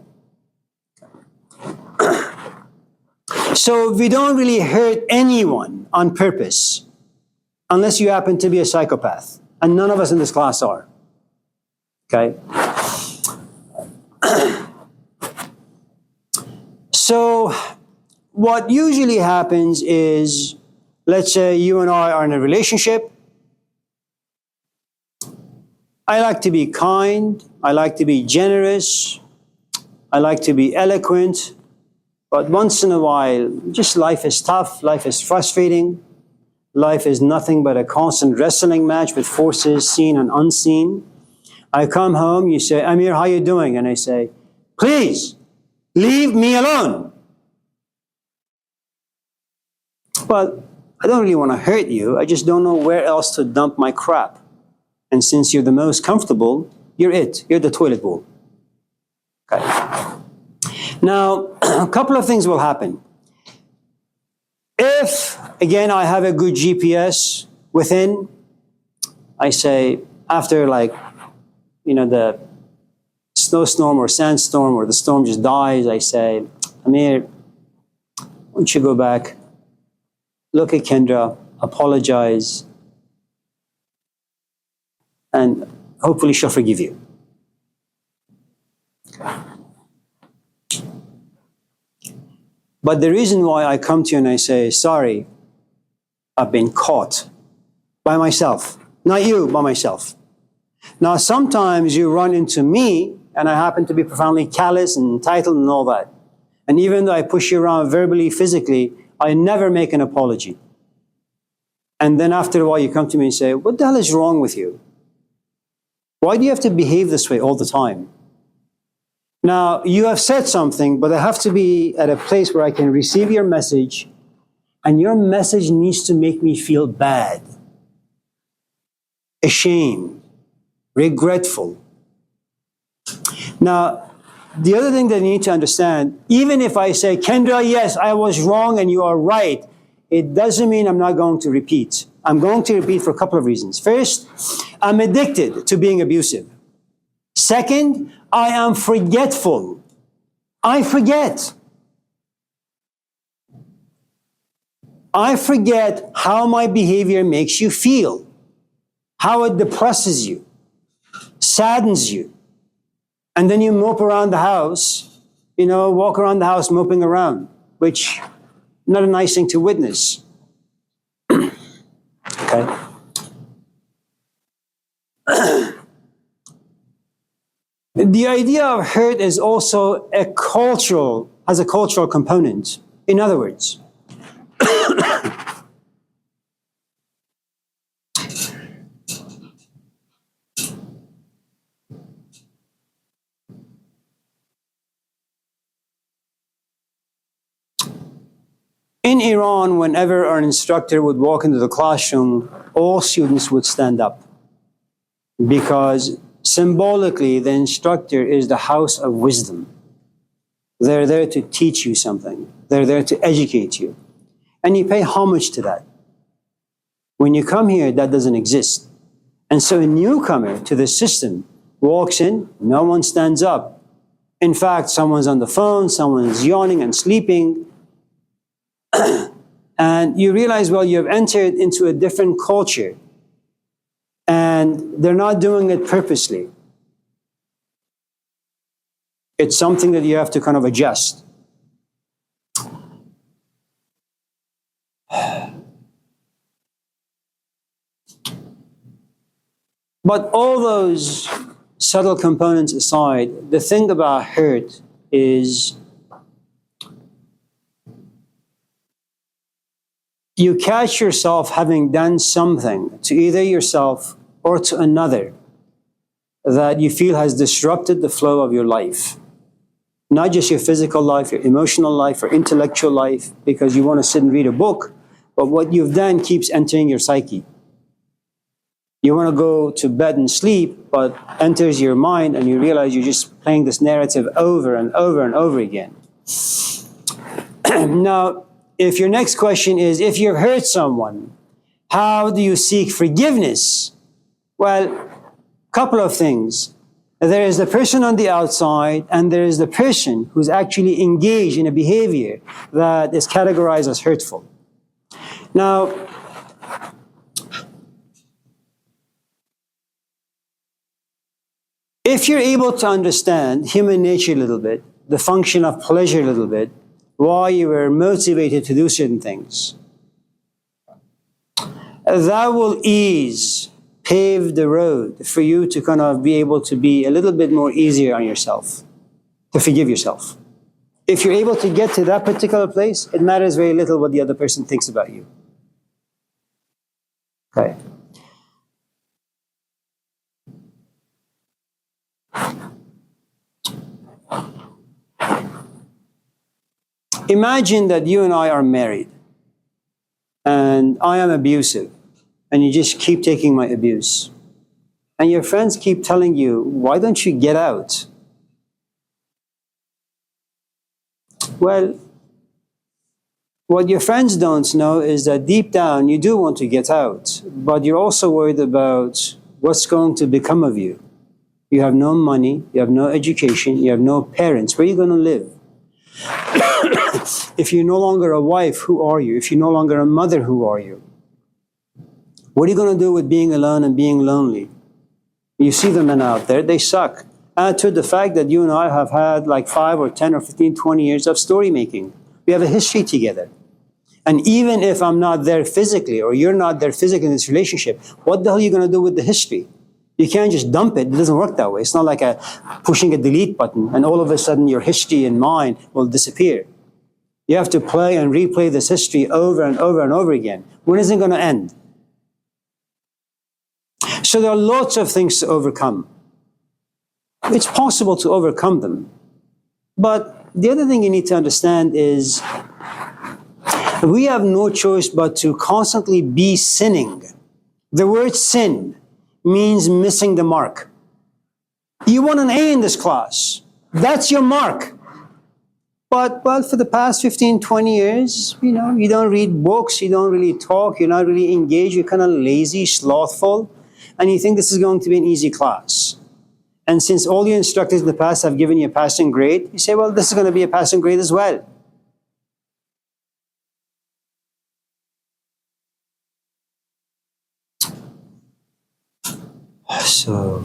So we don't really hurt anyone on purpose unless you happen to be a psychopath. And none of us in this class are. Okay? So what usually happens is, let's say you and I are in a relationship. I like to be kind. I like to be generous. I like to be eloquent. But once in a while, just life is tough. Life is frustrating. Life is nothing but a constant wrestling match with forces seen and unseen. I come home, you say, Amir, how you doing? And I say, please, leave me alone. But I don't really want to hurt you. I just don't know where else to dump my crap. And since you're the most comfortable, you're it. You're the toilet bowl. Okay. Now, a couple of things will happen. If, again, I have a good GPS within, I say, after the snowstorm or sandstorm or the storm just dies, I say, Amir, why don't you go back, look at Kendra, apologize, and hopefully she'll forgive you. But the reason why I come to you and I say, sorry, I've been caught by myself. Not you, by myself. Now, sometimes you run into me, and I happen to be profoundly callous and entitled and all that. And even though I push you around verbally, physically, I never make an apology. And then after a while, you come to me and say, what the hell is wrong with you? Why do you have to behave this way all the time? Now, you have said something, but I have to be at a place where I can receive your message, and your message needs to make me feel bad, ashamed, regretful. Now, the other thing that you need to understand, even if I say, Kendra, yes, I was wrong and you are right, it doesn't mean I'm not going to repeat. I'm going to repeat for a couple of reasons. First, I'm addicted to being abusive. Second, I am forgetful. I forget. I forget how my behavior makes you feel, how it depresses you, saddens you. And then you mope around the house, walk around the house moping around, which not a nice thing to witness. Okay. The idea of hurt is also has a cultural component. In other words, In Iran, whenever an instructor would walk into the classroom, all students would stand up because symbolically the instructor is the house of wisdom. They're there to teach you something. They're there to educate you. And you pay homage to that. When you come here, that doesn't exist. And so a newcomer to the system walks in, no one stands up. In fact, someone's on the phone, someone's yawning and sleeping. And you realize, well, you've entered into a different culture. And they're not doing it purposely. It's something that you have to kind of adjust. But all those subtle components aside, the thing about hurt is you catch yourself having done something to either yourself or to another that you feel has disrupted the flow of your life. Not just your physical life, your emotional life, your intellectual life, because you want to sit and read a book, but what you've done keeps entering your psyche. You want to go to bed and sleep, but enters your mind and you realize you're just playing this narrative over and over and over again. Now, if your next question is, if you've hurt someone, how do you seek forgiveness? Well, a couple of things. There is the person on the outside, and there is the person who's actually engaged in a behavior that is categorized as hurtful. Now, if you're able to understand human nature a little bit, the function of pleasure a little bit, why you were motivated to do certain things, that will pave the road for you to kind of be able to be a little bit more easier on yourself, to forgive yourself. If you're able to get to that particular place, it matters very little what the other person thinks about you. Okay. Imagine that you and I are married, and I am abusive, and you just keep taking my abuse. And your friends keep telling you, why don't you get out? Well, what your friends don't know is that deep down you do want to get out, but you're also worried about what's going to become of you. You have no money, you have no education, you have no parents. Where are you going to live? If you're no longer a wife, who are you? If you're no longer a mother, who are you? What are you going to do with being alone and being lonely? You see the men out there, they suck. Add to the fact that you and I have had like 5 or 10 or 15, 20 years of story making. We have a history together. And even if I'm not there physically, or you're not there physically in this relationship, what the hell are you going to do with the history? You can't just dump it. It doesn't work that way. It's not like pushing a delete button and all of a sudden your history and mine will disappear. You have to play and replay this history over and over and over again. When is it going to end? So there are lots of things to overcome. It's possible to overcome them. But the other thing you need to understand is we have no choice but to constantly be sinning. The word sin means missing the mark. You want an A in this class. That's your mark. But, well, for the past 15, 20 years, you don't read books, you don't really talk, you're not really engaged, you're kind of lazy, slothful, and you think this is going to be an easy class. And since all your instructors in the past have given you a passing grade, you say, well, this is going to be a passing grade as well. So,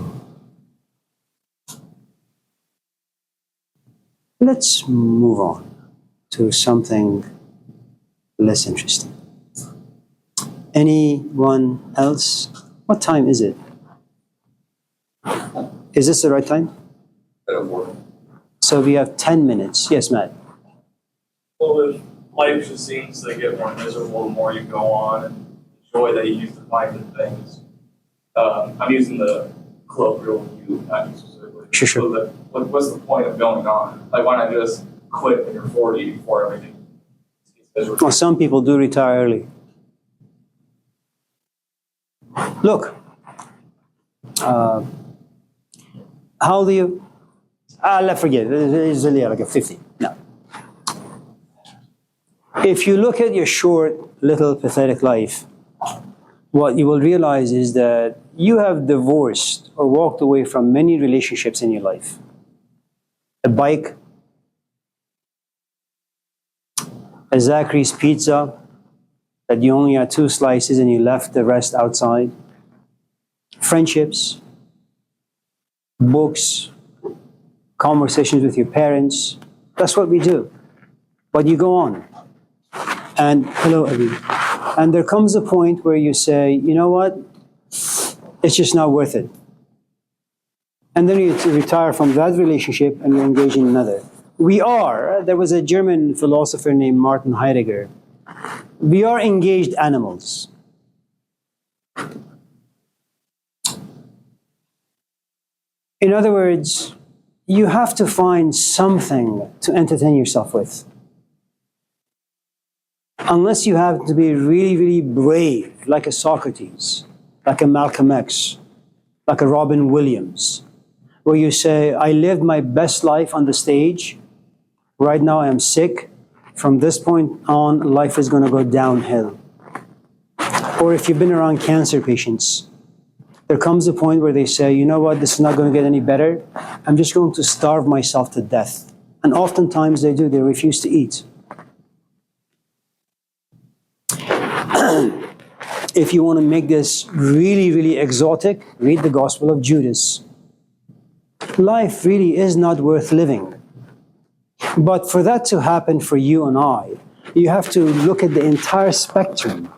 let's move on to something less interesting. Anyone else? What time is it? Is this the right time? So we have 10 minutes. Yes, Matt. Well, if life just seems to get more miserable the more you go on, and the joy that you used to find in things. I'm using the colloquial you, not you specifically. Sure. So what's the point of going on? Like, why not just quit when you're 40 before everything gets Well, some people do retire early. Look, how old are you? Let's forget it. It's really like a 50. No. If you look at your short, little, pathetic life, what you will realize is that you have divorced or walked away from many relationships in your life. A bike, a Zachary's pizza that you only had 2 slices and you left the rest outside. Friendships, books, conversations with your parents. That's what we do. But you go on. And hello, Abby. And there comes a point where you say, you know what? It's just not worth it. And then you retire from that relationship and you engage in another. There was a German philosopher named Martin Heidegger. We are engaged animals. In other words, you have to find something to entertain yourself with. Unless you have to be really, really brave, like a Socrates, like a Malcolm X, like a Robin Williams, where you say, I lived my best life on the stage. Right now I am sick. From this point on, life is going to go downhill. Or if you've been around cancer patients, there comes a point where they say, you know what, this is not going to get any better. I'm just going to starve myself to death. And oftentimes they do, they refuse to eat. If you want to make this really, really exotic, read the Gospel of Judas. Life really is not worth living. But for that to happen for you and I, you have to look at the entire spectrum,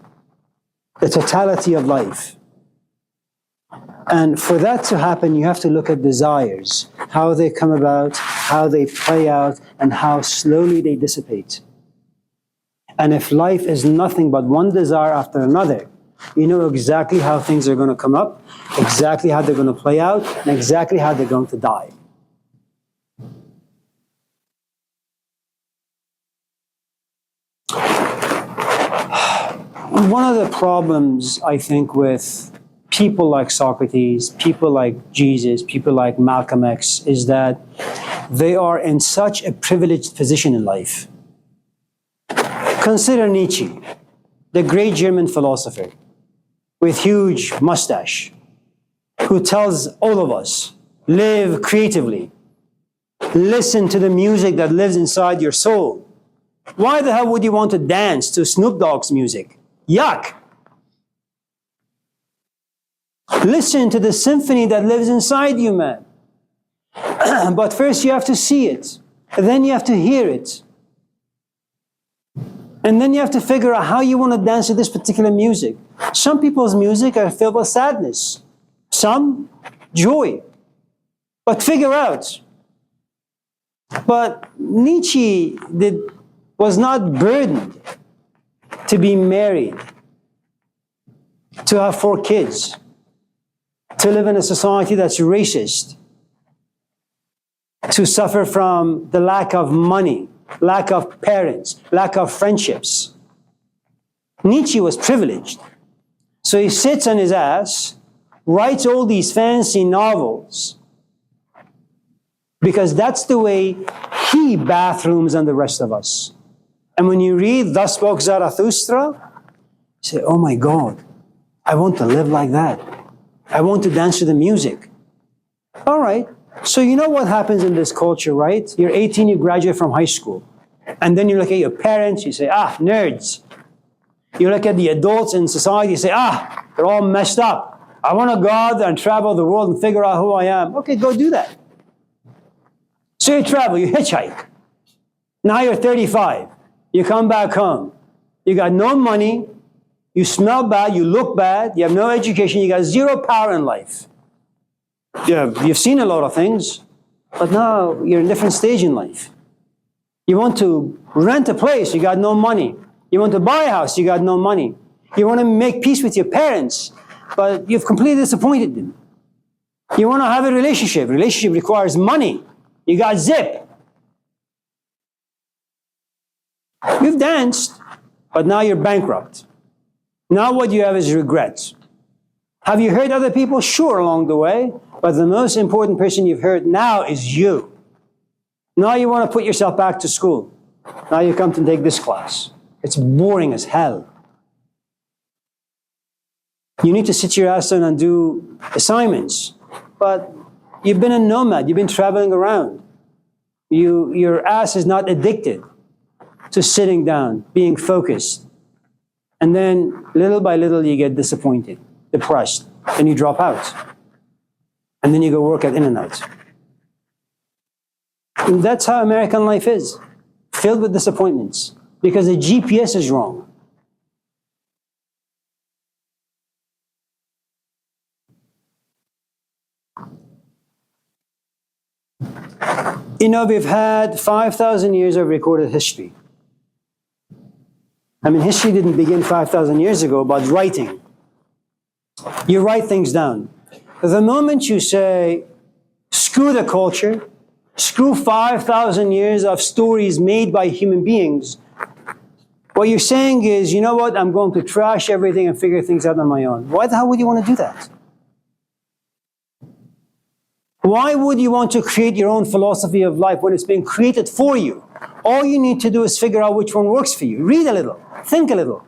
the totality of life. And for that to happen, you have to look at desires, how they come about, how they play out, and how slowly they dissipate. And if life is nothing but one desire after another, you know exactly how things are going to come up, exactly how they're going to play out, and exactly how they're going to die. One of the problems, I think, with people like Socrates, people like Jesus, people like Malcolm X, is that they are in such a privileged position in life. Consider Nietzsche, the great German philosopher with huge mustache, who tells all of us, live creatively. Listen to the music that lives inside your soul. Why the hell would you want to dance to Snoop Dogg's music? Yuck! Listen to the symphony that lives inside you, man. But first you have to see it. Then you have to hear it. And then you have to figure out how you want to dance to this particular music. Some people's music are filled with sadness. Some, joy. But figure out. But Nietzsche was not burdened to be married, to have 4 kids, to live in a society that's racist, to suffer from the lack of money, lack of parents, lack of friendships. Nietzsche was privileged. So he sits on his ass, writes all these fancy novels, because that's the way he bathrooms on the rest of us. And when you read Thus Spoke Zarathustra, you say, oh my God, I want to live like that. I want to dance to the music. All right. So you know what happens in this culture, right? You're 18, you graduate from high school. And then you look at your parents, you say, nerds. You look at the adults in society, you say, they're all messed up. I want to go out there and travel the world and figure out who I am. Okay, go do that. So you travel, you hitchhike. Now you're 35. You come back home. You got no money. You smell bad. You look bad. You have no education. You got 0 power in life. You've seen a lot of things, but now you're in a different stage in life. You want to rent a place. You got no money. You want to buy a house. You got no money. You want to make peace with your parents, but you've completely disappointed them. You want to have a relationship. Relationship requires money. You got zip. You've danced. but now you're bankrupt. Now what you have is regret. Have you hurt other people? Sure, along the way, but the most important person you've hurt now is you. Now you want to put yourself back to school. Now you come to take this class. It's boring as hell. You need to sit your ass down and do assignments, but you've been a nomad, you've been traveling around. Your ass is not addicted to sitting down, being focused. And then little by little you get disappointed, depressed, and you drop out. And then you go work at In-N-Out. And that's how American life is, filled with disappointments, because the GPS is wrong. You know, we've had 5,000 years of recorded history. I mean, history didn't begin 5,000 years ago, but writing. You write things down. The moment you say, screw the culture, screw 5,000 years of stories made by human beings, what you're saying is, you know what, I'm going to trash everything and figure things out on my own. Why the hell would you want to do that? Why would you want to create your own philosophy of life when it's been created for you? All you need to do is figure out which one works for you. Read a little, think a little.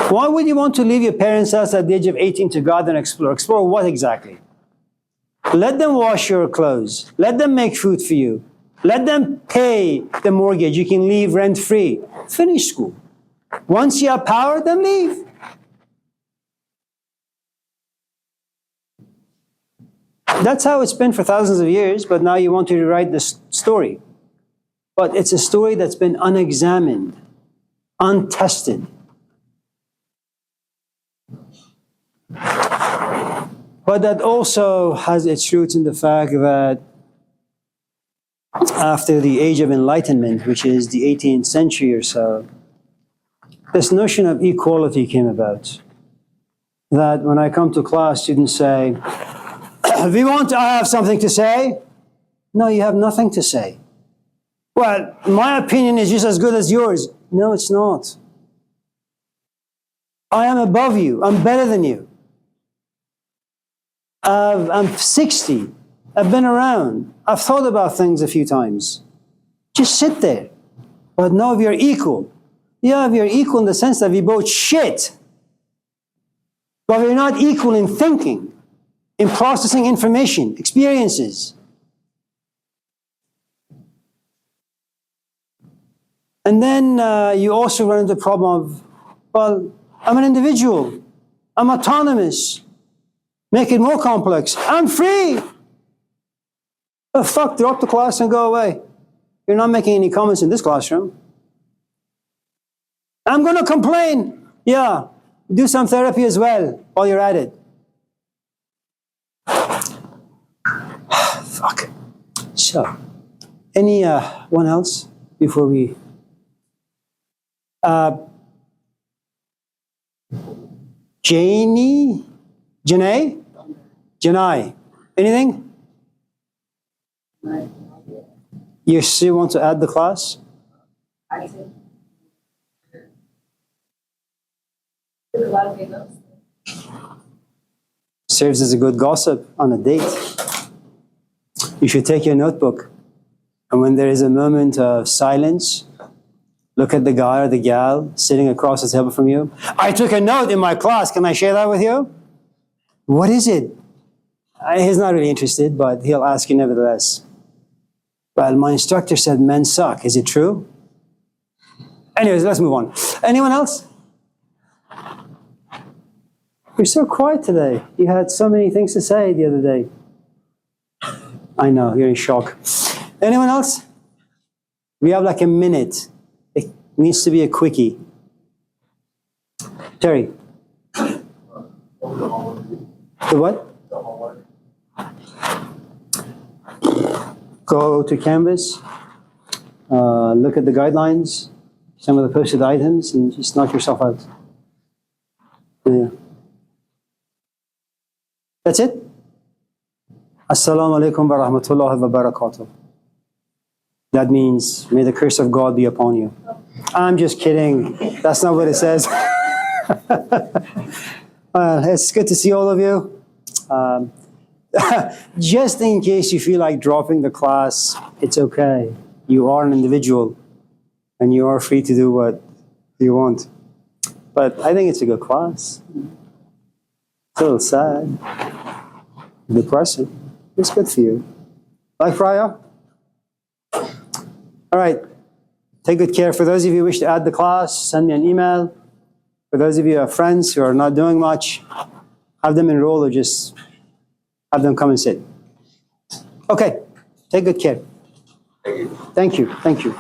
Why would you want to leave your parents' house at the age of 18 to go out and explore? Explore what exactly? Let them wash your clothes. Let them make food for you. Let them pay the mortgage. You can leave rent-free. Finish school. Once you have power, then leave. That's how it's been for thousands of years, but now you want to rewrite this story. But it's a story that's been unexamined, untested. But that also has its roots in the fact that after the Age of Enlightenment, which is the 18th century or so, this notion of equality came about. That when I come to class, students say, we want to have something to say. No, you have nothing to say. Well, my opinion is just as good as yours. No, it's not. I am above you. I'm better than you. I'm 60. I've been around. I've thought about things a few times. Just sit there. But no, we are equal. Yeah, we are equal in the sense that we both shit. But we're not equal in thinking, in processing information, experiences. And then you also run into the problem of, well, I'm an individual. I'm autonomous. Make it more complex. I'm free. Oh, fuck, drop the class and go away. You're not making any comments in this classroom. I'm going to complain. Yeah, do some therapy as well while you're at it. Fuck. So, anyone else before we... Janie? Janae? Janai? Anything? You still want to add the class? I see. There's a lot of hiccups. Serves as a good gossip on a date. You should take your notebook, and when there is a moment of silence, look at the guy or the gal sitting across the table from you. I took a note in my class. Can I share that with you? What is it? He's not really interested, but he'll ask you nevertheless. Well, my instructor said men suck. Is it true? Anyways, let's move on. Anyone else? You're so quiet today. You had so many things to say the other day. I know, you're in shock. Anyone else? We have like a minute. It needs to be a quickie. Terry. The what? Go to Canvas, look at the guidelines, some of the posted items, and just knock yourself out. Yeah. That's it. Assalamu alaikum wa rahmatullahi wa barakatuh. That means, may the curse of God be upon you. I'm just kidding. That's not what it says. It's good to see all of you. Just in case you feel like dropping the class, it's okay. You are an individual, and you are free to do what you want. But I think it's a good class. It's a little sad, depressing. It's good for you. Like Raya? All right. Take good care. For those of you who wish to add the class, send me an email. For those of you who have friends who are not doing much, have them enroll or just have them come and sit. Okay. Take good care. Thank you. Thank you.